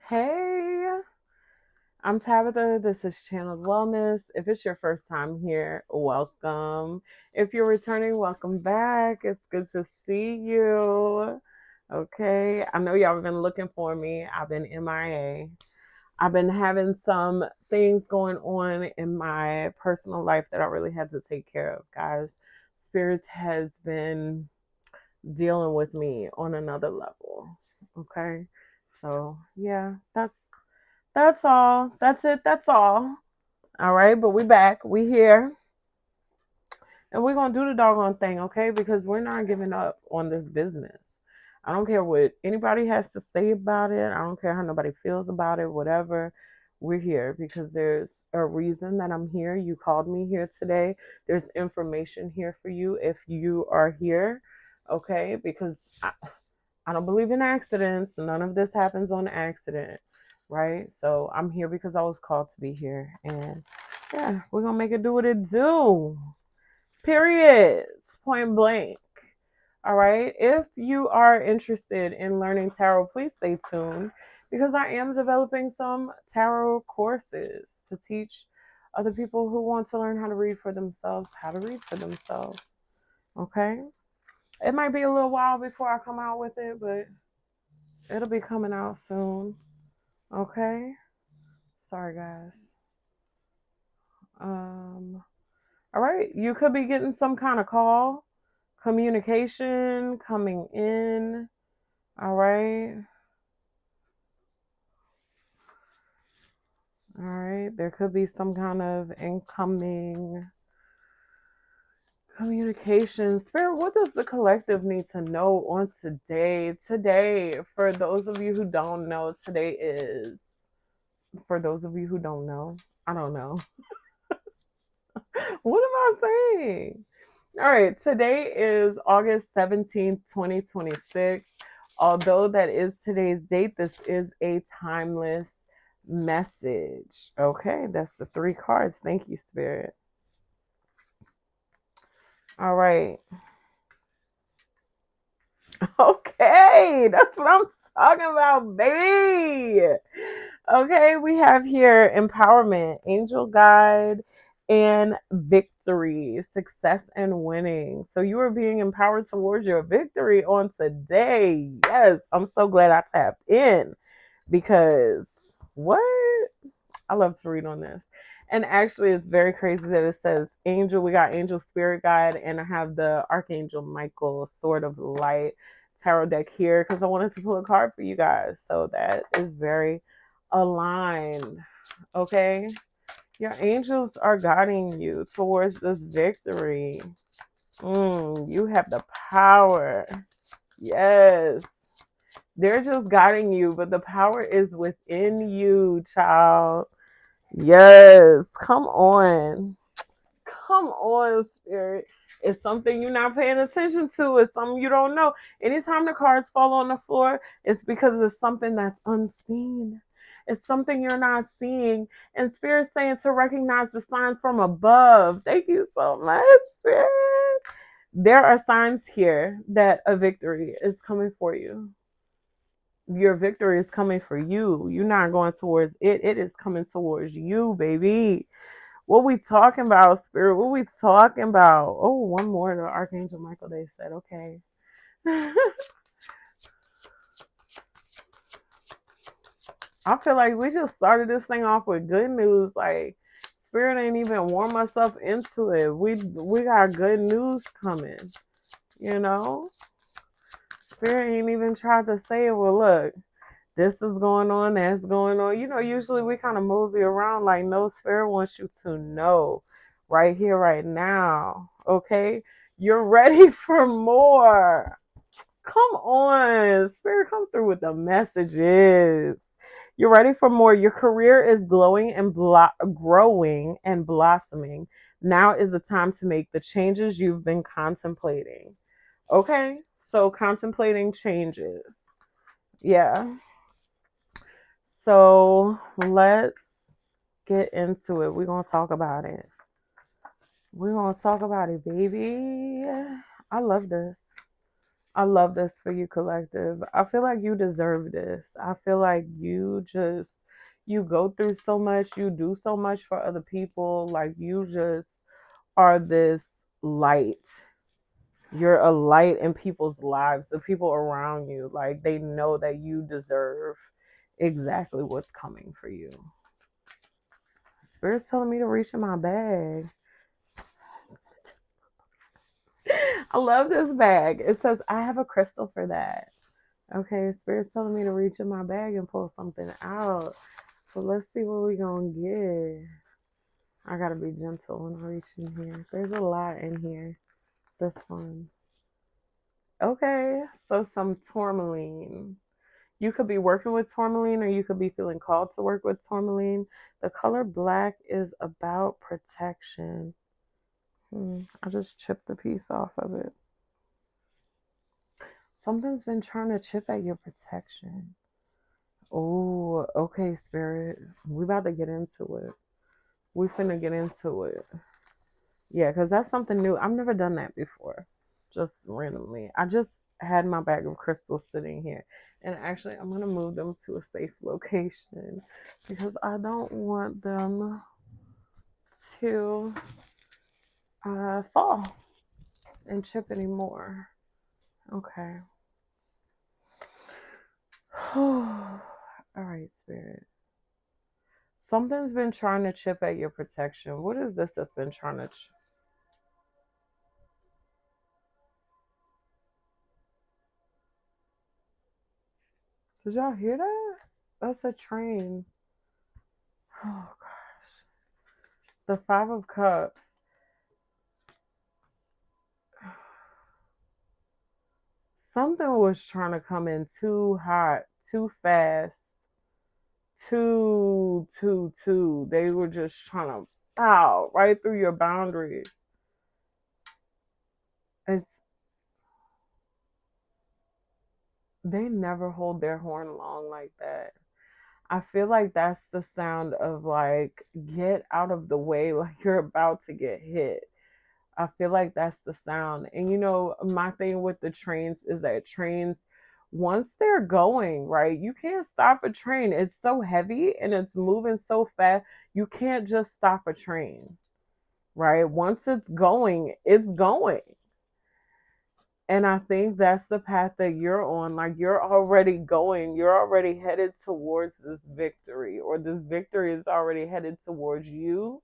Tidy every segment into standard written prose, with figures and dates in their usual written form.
Hey, I'm Tabitha. This is Channeled Wellness. If it's your first time here, welcome. If you're returning, welcome back. It's good to see you. Okay, I know y'all have been looking for me. I've been MIA. I've been having some things going on in my personal life that I really had to take care of, guys. Spirits has been dealing with me on another level. Okay. So yeah, that's all. That's it. That's all. All right, but we back. We here. And we're gonna do the doggone thing, okay? Because we're not giving up on this business. I don't care what anybody has to say about it. I don't care how nobody feels about it, whatever. We're here because there's a reason that I'm here. You called me here today. There's information here for you if you are here, okay? Because I don't believe in accidents. None of this happens on accident, right? So I'm here because I was called to be here. And yeah, we're going to make it do what it do. Period. Point blank. All right. If you are interested in learning tarot, please stay tuned because I am developing some tarot courses to teach other people who want to learn how to read for themselves, how to read for themselves. Okay. It might be a little while before I come out with it, but it'll be coming out soon. Okay. Sorry, guys. All right. You could be getting some kind of call, communication coming in. All right. All right. There could be some kind of incoming communication. Spirit, what does the collective need to know on today? Today, for those of you who don't know, today is, for those of you who don't know, I don't know. What am I saying? All right, today is August 17th, 2026. Although that is today's date, this is a timeless message. Okay, that's the three cards. Thank you, Spirit. All right. Okay, that's what I'm talking about, baby. Okay, we have here empowerment, angel guide, and victory, success and winning. So you are being empowered towards your victory on today. Yes, I'm so glad I tapped in because what? I love to read on this. And actually, it's very crazy that it says angel. We got angel spirit guide, and I have the Archangel Michael Sword of Light tarot deck here because I wanted to pull a card for you guys. So that is very aligned. Okay. Your angels are guiding you towards this victory. You have the power. Yes. They're just guiding you, but the power is within you, child. Yes. Come on. Come on, spirit. It's something you're not paying attention to. It's something you don't know. Anytime the cards fall on the floor, it's because it's something that's unseen. It's something you're not seeing. And Spirit's saying to recognize the signs from above. Thank you so much, Spirit. There are signs here that a victory is coming for you. Your victory is coming for you. You're not going towards it. It is coming towards you, baby. What we talking about, Spirit? What we talking about? Oh, one more. The Archangel Michael, they said, okay. I feel like we just started this thing off with good news. Like, Spirit ain't even warm us up into it. We got good news coming. You know, Spirit ain't even tried to say, well, look, this is going on, that's going on. You know, usually we kind of mosey around like, no, Spirit wants you to know right here, right now. Okay? You're ready for more. Come on. Spirit, come through with the messages. You're ready for more. Your career is glowing and growing and blossoming. Now is the time to make the changes you've been contemplating. Okay? So, contemplating changes. Yeah. So let's get into it. We're going to talk about it. We're going to talk about it, baby. I love this. I love this for you, collective. I feel like you deserve this. I feel like you go through so much, you do so much for other people. Like, you just are this light. You're a light in people's lives, the people around you. Like, they know that you deserve exactly what's coming for you. Spirit's telling me to reach in my bag. I love this bag. It says I have a crystal for that. Okay, Spirit's telling me to reach in my bag and pull something out. So let's see what we gonna get. I gotta be gentle when I reach in here. There's a lot in here. This one. Okay, so some tourmaline. You could be working with tourmaline, or you could be feeling called to work with tourmaline. The color black is about protection. I just chipped a piece off of it. Something's been trying to chip at your protection. Oh, okay, Spirit. We about to get into it. We finna get into it. Yeah, because that's something new. I've never done that before. Just randomly. I just had my bag of crystals sitting here. And actually, I'm going to move them to a safe location because I don't want them to fall and chip anymore. Okay. All right, Spirit. Something's been trying to chip at your protection. What is this that's been trying to Did y'all hear that? That's a train. Oh gosh. The Five of Cups. Something was trying to come in too hot, too fast, too. They were just trying to pow right through your boundaries. It's, they never hold their horn long like that. I feel like that's the sound of like, get out of the way, like you're about to get hit. I feel like that's the sound. And you know, my thing with the trains is that trains, once they're going, right, you can't stop a train. It's so heavy and it's moving so fast. You can't just stop a train, right? Once it's going, it's going. And I think that's the path that you're on. Like, you're already going, you're already headed towards this victory, or this victory is already headed towards you.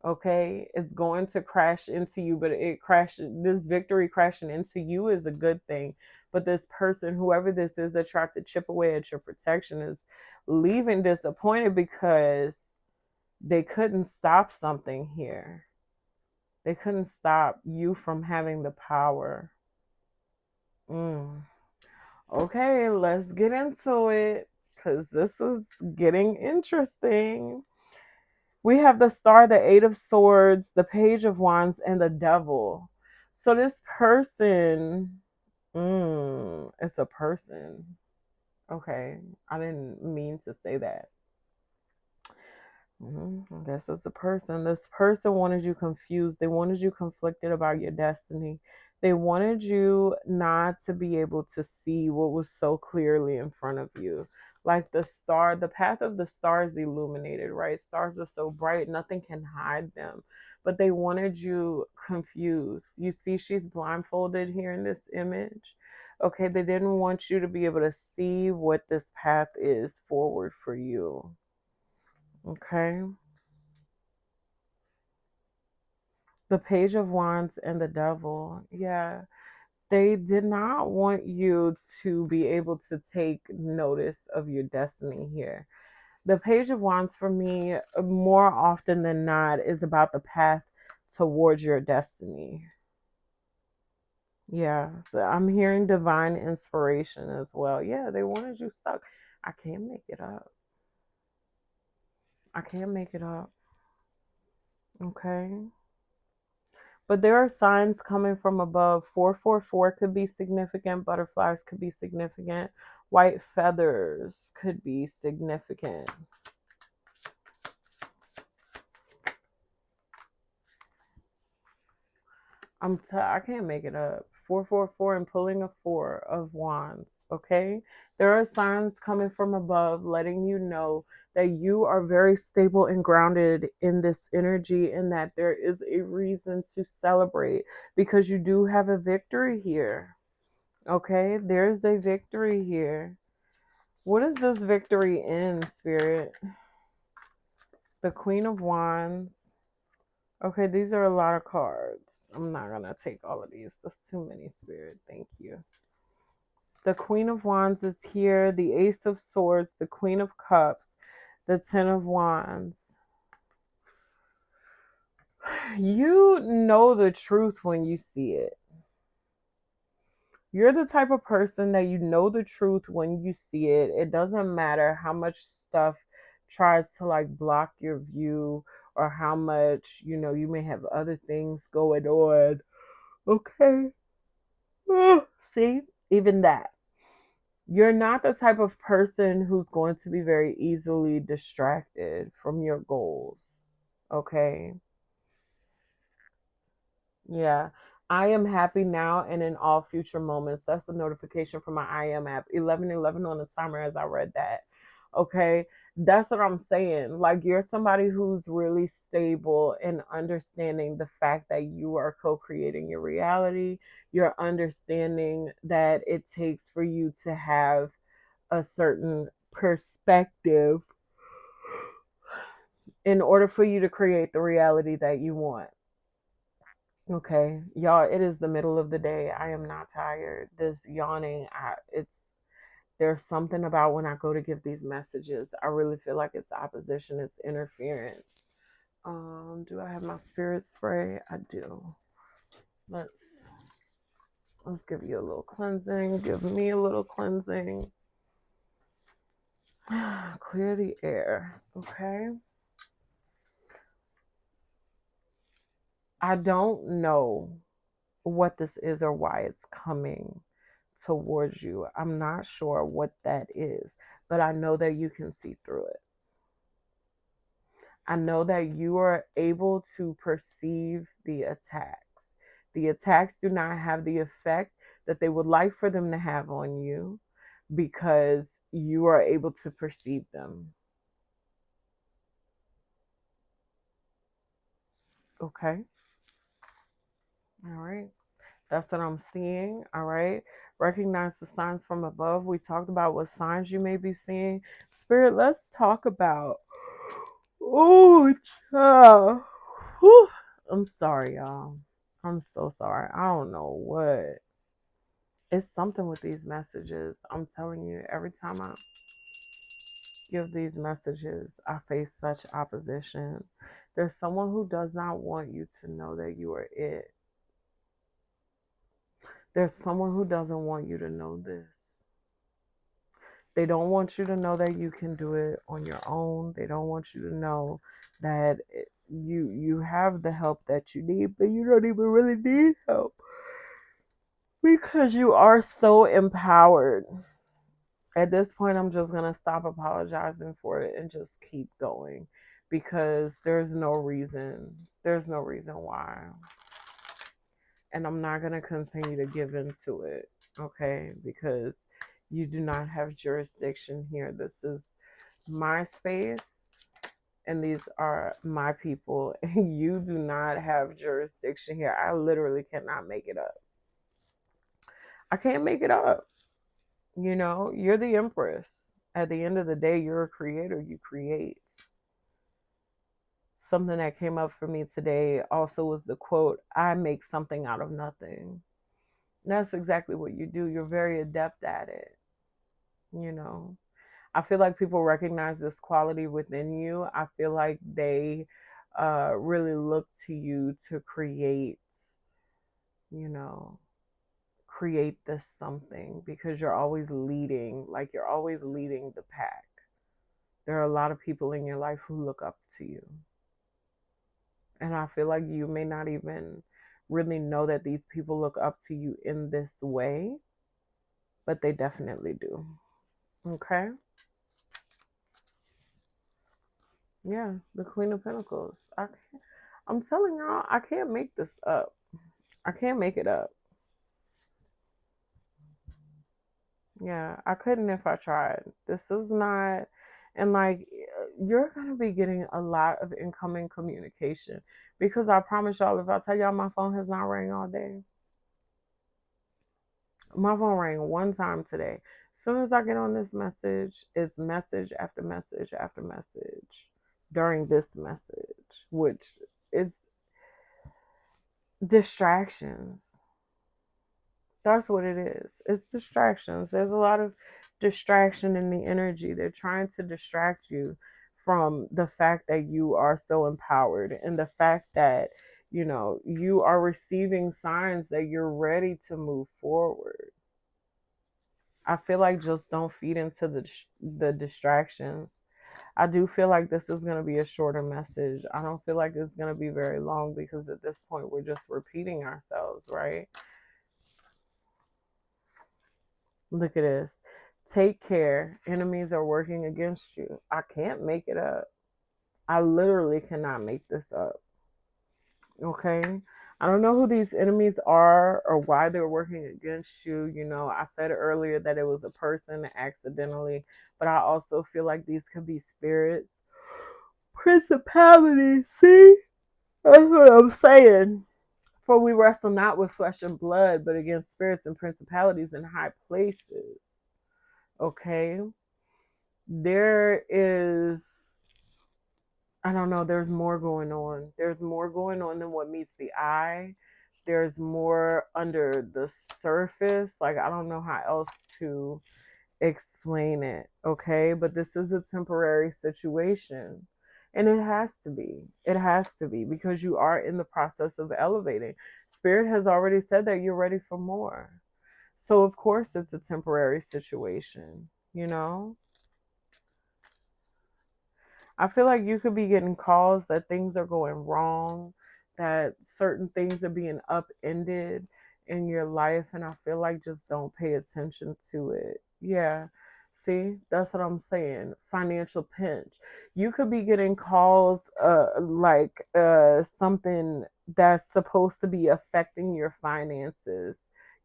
Okay, it's going to crash into you, but this victory crashing into you is a good thing. But this person, whoever this is that tried to chip away at your protection, is leaving disappointed because they couldn't stop something here. They couldn't stop you from having the power. Okay, let's get into it because this is getting interesting. We have the Star, the Eight of Swords, the Page of Wands, and the Devil. So this person, it's a person. Okay, I didn't mean to say that. I guess it's a person. This person wanted you confused. They wanted you conflicted about your destiny. They wanted you not to be able to see what was so clearly in front of you. Like the star, the path of the star is illuminated, right? Stars are so bright, nothing can hide them. But they wanted you confused. You see, she's blindfolded here in this image. Okay, they didn't want you to be able to see what this path is forward for you. Okay. The Page of Wands and the Devil. Yeah. They did not want you to be able to take notice of your destiny here. The Page of Wands for me, more often than not, is about the path towards your destiny. Yeah. So I'm hearing divine inspiration as well. Yeah, they wanted you stuck. I can't make it up. I can't make it up. Okay. But there are signs coming from above. 444 could be significant. Butterflies could be significant. White feathers could be significant. I can't make it up. 444 and pulling a 4 of Wands. Okay, there are signs coming from above letting you know that you are very stable and grounded in this energy, and that there is a reason to celebrate because you do have a victory here. Okay, there's a victory here. What is this victory in, Spirit? The Queen of Wands. Okay, these are a lot of cards. I'm not going to take all of these. That's too many, Spirit. Thank you. The Queen of Wands is here. The Ace of Swords. The Queen of Cups. The Ten of Wands. You know the truth when you see it. You're the type of person that you know the truth when you see it. It doesn't matter how much stuff tries to like block your view, or how much, you may have other things going on. Okay. See, even that. You're not the type of person who's going to be very easily distracted from your goals. Okay. Yeah. I am happy now and in all future moments. That's the notification from my I am app. 11:11 on the timer as I read that. Okay. That's what I'm saying. Like, you're somebody who's really stable and understanding the fact that you are co-creating your reality. You're understanding that it takes for you to have a certain perspective in order for you to create the reality that you want. Okay, y'all, it is the middle of the day. I am not tired. This yawning, there's something about when I go to give these messages, I really feel like it's opposition, it's interference. Do I have my spirit spray? I do. Let's give you a little cleansing. Give me a little cleansing. Clear the air. Okay. I don't know what this is or why it's coming towards you. I'm not sure what that is, but I know that you can see through it. I know that you are able to perceive the attacks. The attacks do not have the effect that they would like for them to have on you because you are able to perceive them. Okay. All right. That's what I'm seeing. All right. Recognize the signs from above. We talked about what signs you may be seeing. Spirit, let's talk about. Oh, child. Whew. I'm sorry, y'all. I'm so sorry. I don't know what. It's something with these messages. I'm telling you, every time I give these messages, I face such opposition. There's someone who does not want you to know that you are it. There's someone who doesn't want you to know this. They don't want you to know that you can do it on your own. They don't want you to know that you have the help that you need, but you don't even really need help because you are so empowered. At this point, I'm just going to stop apologizing for it and just keep going because there's no reason. There's no reason why. And I'm not going to continue to give into it, okay? Because you do not have jurisdiction here. This is my space, and these are my people, and you do not have jurisdiction here. I literally cannot make it up. I can't make it up. You're the empress. At the end of the day, you're a creator. You create. Something that came up for me today also was the quote, I make something out of nothing. And that's exactly what you do. You're very adept at it. I feel like people recognize this quality within you. I feel like they really look to you to you know, create this something because you're always leading, like you're always leading the pack. There are a lot of people in your life who look up to you. And I feel like you may not even really know that these people look up to you in this way, but they definitely do. Okay? Yeah, the Queen of Pentacles. I'm telling y'all, I can't make this up. I can't make it up. Yeah, I couldn't if I tried. This is not, and like, you're going to be getting a lot of incoming communication because I promise y'all, if I tell y'all my phone has not rang all day, my phone rang one time today. As soon as I get on this message, it's message after message after message during this message, which is distractions. That's what it is. It's distractions. There's a lot of distraction in the energy. They're trying to distract you from the fact that you are so empowered and the fact that, you are receiving signs that you're ready to move forward. I feel like just don't feed into the distractions. I do feel like this is going to be a shorter message. I don't feel like it's going to be very long because at this point we're just repeating ourselves, right? Look at this. Take care. Enemies are working against you. I can't make it up. I literally cannot make this up. Okay? I don't know who these enemies are or why they're working against you. I said earlier that it was a person accidentally, but I also feel like these could be spirits, principalities. See? That's what I'm saying. For we wrestle not with flesh and blood, but against spirits and principalities in high places. Okay? There is, I don't know, there's more going on. There's more going on than what meets the eye. There's more under the surface. Like, I don't know how else to explain it. Okay? But this is a temporary situation. And it has to be. It has to be because you are in the process of elevating. Spirit has already said that you're ready for more. So, of course, it's a temporary situation, you know? I feel like you could be getting calls that things are going wrong, that certain things are being upended in your life. And I feel like just don't pay attention to it. Yeah. See, that's what I'm saying. Financial pinch. You could be getting calls like something that's supposed to be affecting your finances.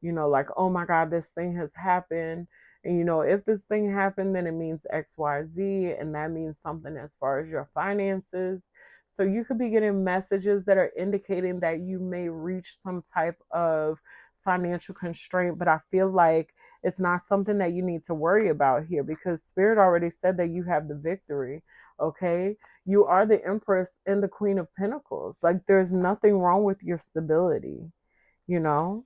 Like, oh my God, this thing has happened, and if this thing happened, then it means XYZ, and that means something as far as your finances. So you could be getting messages that are indicating that you may reach some type of financial constraint, but I feel like it's not something that you need to worry about here because Spirit already said that you have the victory. Okay. You are the Empress and the Queen of Pentacles. Like, there's nothing wrong with your stability, you know?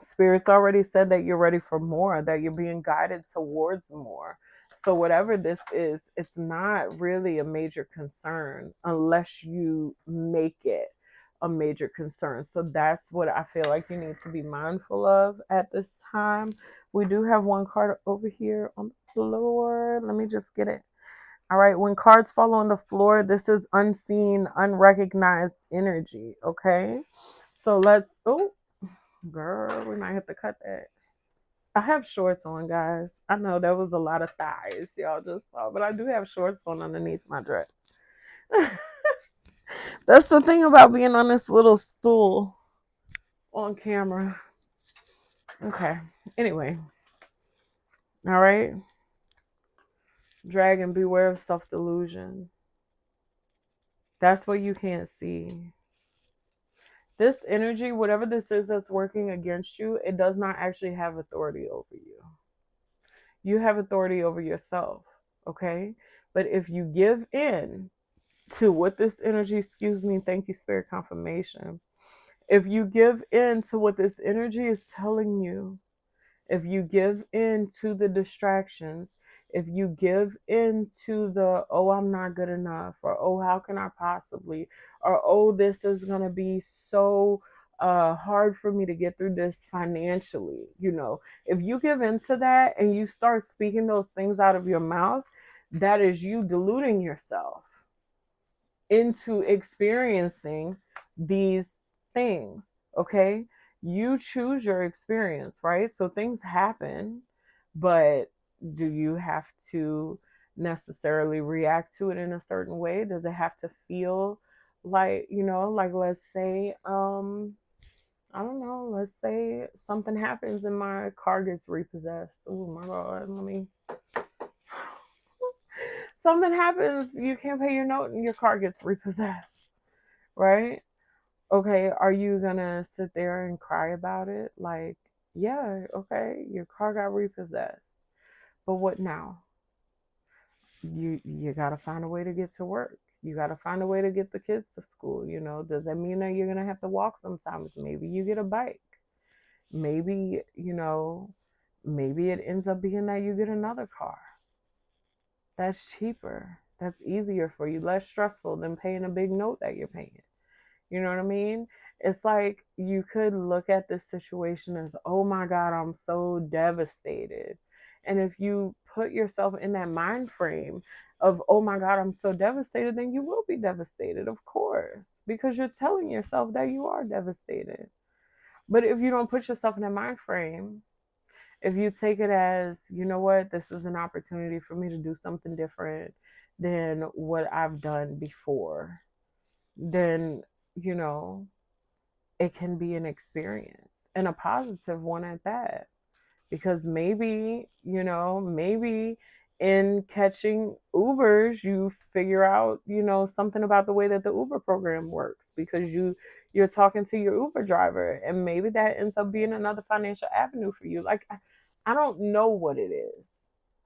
Spirit's already said that you're ready for more, that you're being guided towards more. So, whatever this is, it's not really a major concern unless you make it a major concern. So, that's what I feel like you need to be mindful of at this time. We do have one card over here on the floor. Let me just get it. All right. When cards fall on the floor, this is unseen, unrecognized energy. Okay. So, oh, girl, we might have to cut that. I have shorts on, guys. I know there was a lot of thighs y'all just saw, but I do have shorts on underneath my dress. That's the thing about being on this little stool on camera. Okay. Anyway. All right. Dragon, beware of self delusion. That's what you can't see. This energy, whatever this is that's working against you, it does not actually have authority over you. You have authority over yourself. Okay. But if you give in to what this energy, excuse me, thank you, Spirit confirmation. If you give in to what this energy is telling you, if you give in to the distractions, if you give in to the, oh, I'm not good enough, or oh, how can I possibly, or oh, this is going to be so hard for me to get through this financially, if you give into that and you start speaking those things out of your mouth, that is you deluding yourself into experiencing these things. Okay. You choose your experience, right? So things happen, but do you have to necessarily react to it in a certain way? Does it have to feel like, like, let's say, I don't know, let's say something happens and my car gets repossessed. Oh my God, let me. Something happens, you can't pay your note and your car gets repossessed, right? Okay, are you gonna sit there and cry about it? Like, yeah, okay, your car got repossessed. But what now? You gotta find a way to get to work. You gotta find a way to get the kids to school. Does that mean that you're gonna have to walk sometimes? Maybe you get a bike. Maybe, maybe it ends up being that you get another car. That's cheaper. That's easier for you, less stressful than paying a big note that you're paying. You know what I mean? It's like you could look at this situation as, oh my God, I'm so devastated. And if you put yourself in that mind frame of, oh my God, I'm so devastated, then you will be devastated, of course, because you're telling yourself that you are devastated. But if you don't put yourself in that mind frame, if you take it as, you know what, this is an opportunity for me to do something different than what I've done before, then, you know, it can be an experience and a positive one at that. Because maybe in catching Ubers, you figure out, something about the way that the Uber program works because you're talking to your Uber driver, and maybe that ends up being another financial avenue for you. Like, I don't know what it is,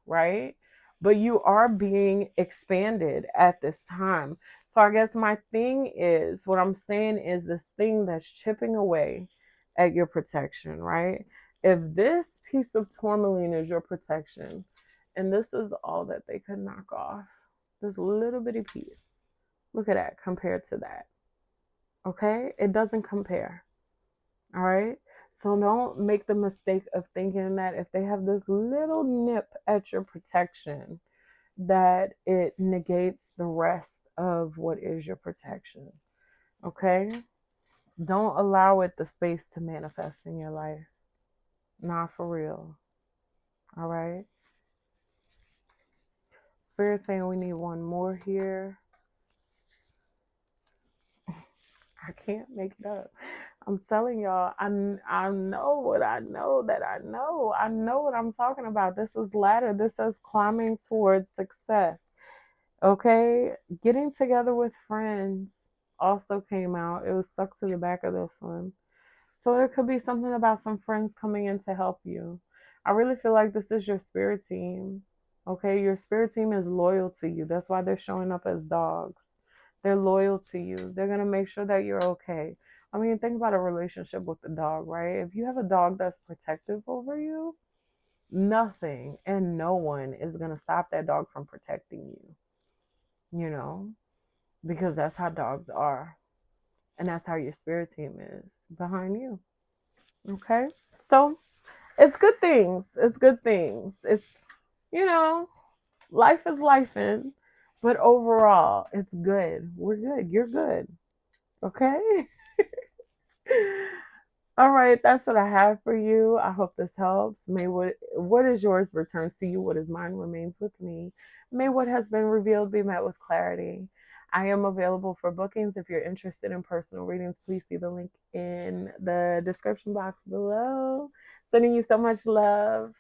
right? But you are being expanded at this time. So I guess my thing is, what I'm saying is, this thing that's chipping away at your protection, right? If this piece of tourmaline is your protection, and this is all that they could knock off, this little bitty piece, look at that compared to that. Okay? It doesn't compare. All right? So don't make the mistake of thinking that if they have this little nip at your protection, that it negates the rest of what is your protection. Okay? Don't allow it the space to manifest in your life. Not for real. All right? Spirit saying we need one more here. I can't make it up. I'm telling y'all, I know what I know that I know. I know what I'm talking about. This is ladder. This is climbing towards success. Okay? Getting together with friends also came out. It was stuck to the back of this one. So it could be something about some friends coming in to help you. I really feel like this is your spirit team. Okay? Your spirit team is loyal to you. That's why they're showing up as dogs. They're loyal to you. They're going to make sure that you're okay. I mean, think about a relationship with the dog, right? If you have a dog that's protective over you, nothing and no one is going to stop that dog from protecting you, because that's how dogs are. And that's how your spirit team is behind you. Okay? So it's good things. It's good things. It's, you know, life is lifing, but overall, it's good. We're good. You're good. Okay? All right, that's what I have for you. I hope this helps. May what is yours returns to you, what is mine remains with me. May what has been revealed be met with clarity. I am available for bookings. If you're interested in personal readings, please see the link in the description box below. Sending you so much love.